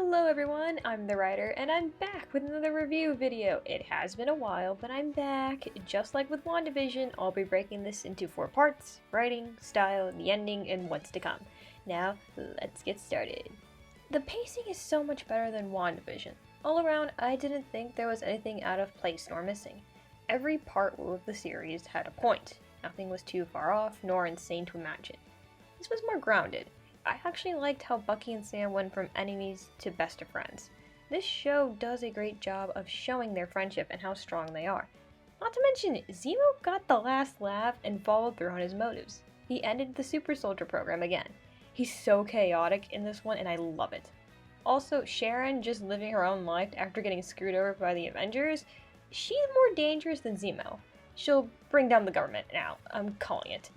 Hello everyone, I'm the writer, and I'm back with another review video. It has been a while, but I'm back. Just like with WandaVision, I'll be breaking this into 4 parts: writing, style, the ending, and what's to come. Now, let's get started. The pacing is so much better than WandaVision. All around, I didn't think there was anything out of place nor missing. Every part of the series had a point. Nothing was too far off, nor insane to imagine. This was more grounded. I actually liked how Bucky and Sam went from enemies to best of friends. This show does a great job of showing their friendship and how strong they are. Not to mention, Zemo got the last laugh and followed through on his motives. He ended the super soldier program again. He's so chaotic in this one and I love it. Also, Sharon just living her own life after getting screwed over by the Avengers. She's more dangerous than Zemo. She'll bring down the government now, I'm calling it.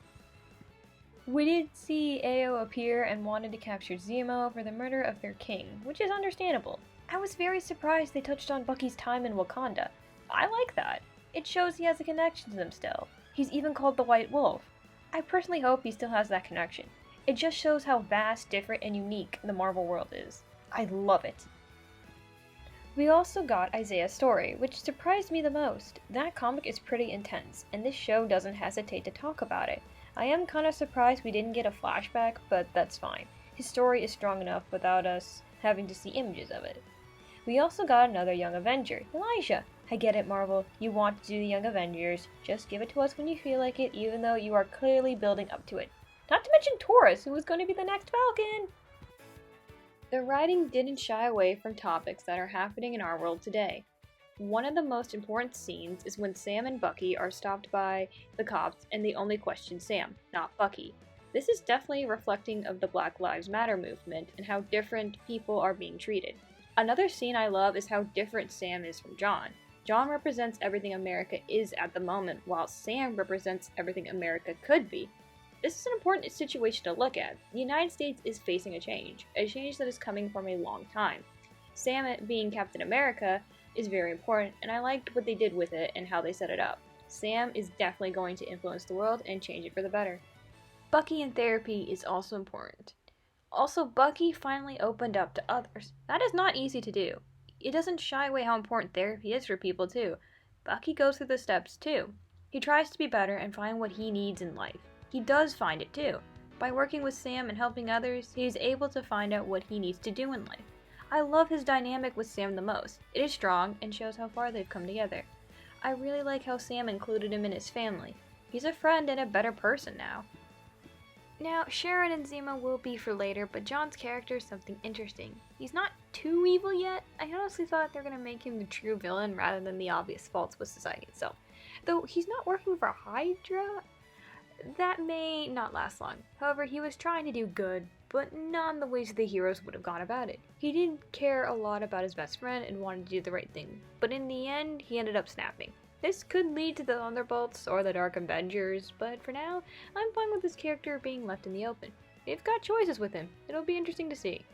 We did see Ao appear and wanted to capture Zemo for the murder of their king, which is understandable. I was very surprised they touched on Bucky's time in Wakanda. I like that. It shows he has a connection to them still. He's even called the White Wolf. I personally hope he still has that connection. It just shows how vast, different, and unique the Marvel world is. I love it. We also got Isaiah's story, which surprised me the most. That comic is pretty intense, and this show doesn't hesitate to talk about it. I am kinda surprised we didn't get a flashback, but that's fine. His story is strong enough without us having to see images of it. We also got another Young Avenger, Elijah. I get it, Marvel. You want to do the Young Avengers. Just give it to us when you feel like it, even though you are clearly building up to it. Not to mention Taurus, who is going to be the next Falcon! The writing didn't shy away from topics that are happening in our world today. One of the most important scenes is when Sam and Bucky are stopped by the cops and they only question Sam, not Bucky. This is definitely reflecting of the Black Lives Matter movement and how different people are being treated. Another scene I love is how different Sam is from John. John represents everything America is at the moment, while Sam represents everything America could be. This is an important situation to look at. The United States is facing a change that is coming from a long time. Sam being Captain America is very important, and I liked what they did with it and how they set it up. Sam is definitely going to influence the world and change it for the better. Bucky in therapy is also important. Also, Bucky finally opened up to others. That is not easy to do. It doesn't shy away how important therapy is for people too. Bucky goes through the steps too. He tries to be better and find what he needs in life. He does find it too. By working with Sam and helping others, he is able to find out what he needs to do in life. I love his dynamic with Sam the most. It is strong and shows how far they've come together. I really like how Sam included him in his family. He's a friend and a better person now. Now, Sharon and Zemo will be for later, but John's character is something interesting. He's not too evil yet. I honestly thought they were going to make him the true villain rather than the obvious faults with society itself. Though he's not working for Hydra, that may not last long. However, he was trying to do good, but not in the ways the heroes would have gone about it. He didn't care a lot about his best friend and wanted to do the right thing, but in the end, he ended up snapping. This could lead to the Thunderbolts or the Dark Avengers, but for now, I'm fine with this character being left in the open. They've got choices with him. It'll be interesting to see.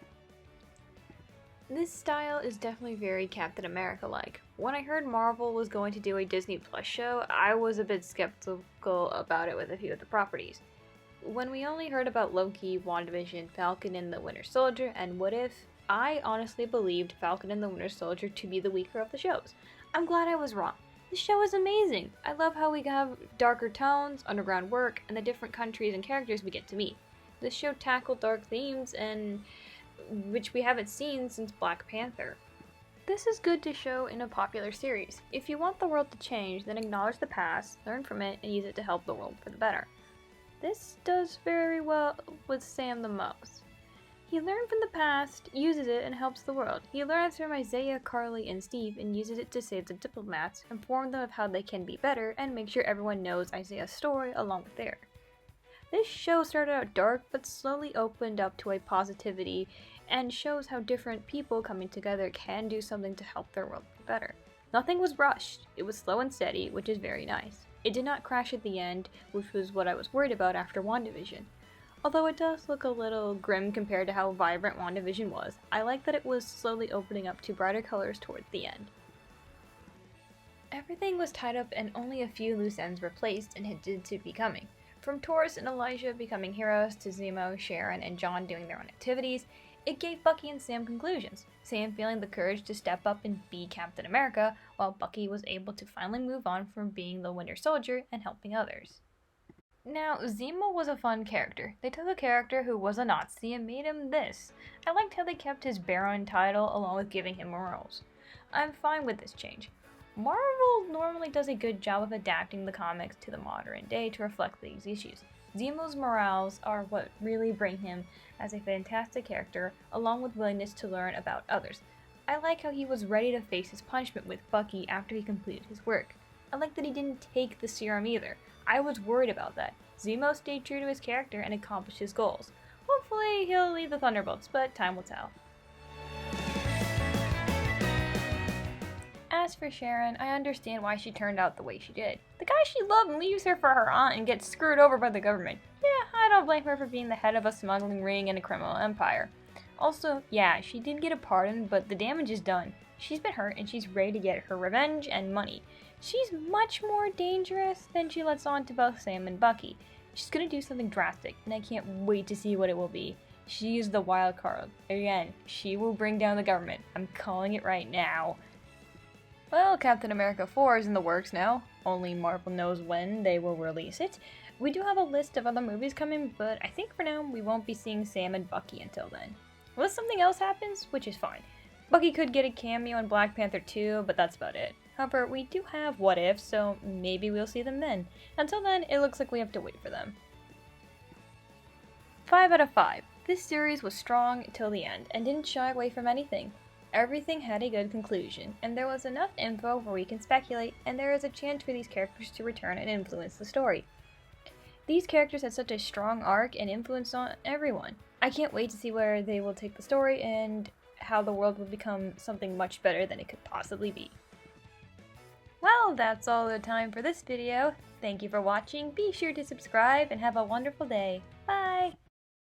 This style is definitely very Captain America-like. When I heard Marvel was going to do a Disney Plus show, I was a bit skeptical about it with a few of the properties. When we only heard about Loki, WandaVision, Falcon and the Winter Soldier, and What If, I honestly believed Falcon and the Winter Soldier to be the weaker of the shows. I'm glad I was wrong. This show is amazing. I love how we have darker tones, underground work, and the different countries and characters we get to meet. This show tackled dark themes and which we haven't seen since Black Panther. This is good to show in a popular series. If you want the world to change, then acknowledge the past, learn from it, and use it to help the world for the better. This does very well with Sam the most. He learned from the past, uses it, and helps the world. He learns from Isaiah, Carly, and Steve and uses it to save the diplomats, inform them of how they can be better, and make sure everyone knows Isaiah's story along with theirs. This show started out dark, but slowly opened up to a positivity and shows how different people coming together can do something to help their world be better. Nothing was rushed. It was slow and steady, which is very nice. It did not crash at the end, which was what I was worried about after WandaVision. Although it does look a little grim compared to how vibrant WandaVision was, I like that it was slowly opening up to brighter colors towards the end. Everything was tied up and only a few loose ends were placed and hinted to be coming. From Taurus and Elijah becoming heroes to Zemo, Sharon, and John doing their own activities, It gave Bucky and Sam conclusions, Sam feeling the courage to step up and be Captain America, while Bucky was able to finally move on from being the Winter Soldier and helping others. Now, Zemo was a fun character. They took a character who was a Nazi and made him this. I liked how they kept his Baron title along with giving him morals. I'm fine with this change. Marvel normally does a good job of adapting the comics to the modern day to reflect these issues. Zemo's morals are what really bring him as a fantastic character, along with willingness to learn about others. I like how he was ready to face his punishment with Bucky after he completed his work. I like that he didn't take the serum either. I was worried about that. Zemo stayed true to his character and accomplished his goals. Hopefully he'll lead the Thunderbolts, but time will tell. As for Sharon, I understand why she turned out the way she did. The guy she loved leaves her for her aunt and gets screwed over by the government. Yeah, I don't blame her for being the head of a smuggling ring and a criminal empire. Also, yeah, she did get a pardon, but the damage is done. She's been hurt and she's ready to get her revenge and money. She's much more dangerous than she lets on to both Sam and Bucky. She's gonna do something drastic, and I can't wait to see what it will be. She is the wild card. Again, she will bring down the government. I'm calling it right now. Well, Captain America 4 is in the works now. Only Marvel knows when they will release it. We do have a list of other movies coming, but I think for now we won't be seeing Sam and Bucky until then. Unless something else happens, which is fine. Bucky could get a cameo in Black Panther 2, but that's about it. However, we do have What If, so maybe we'll see them then. Until then, it looks like we have to wait for them. 5 out of 5. This series was strong till the end, and didn't shy away from anything. Everything had a good conclusion, and there was enough info where we can speculate, and there is a chance for these characters to return and influence the story. These characters had such a strong arc and influence on everyone. I can't wait to see where they will take the story and how the world will become something much better than it could possibly be. Well, that's all the time for this video. Thank you for watching, be sure to subscribe, and have a wonderful day. Bye!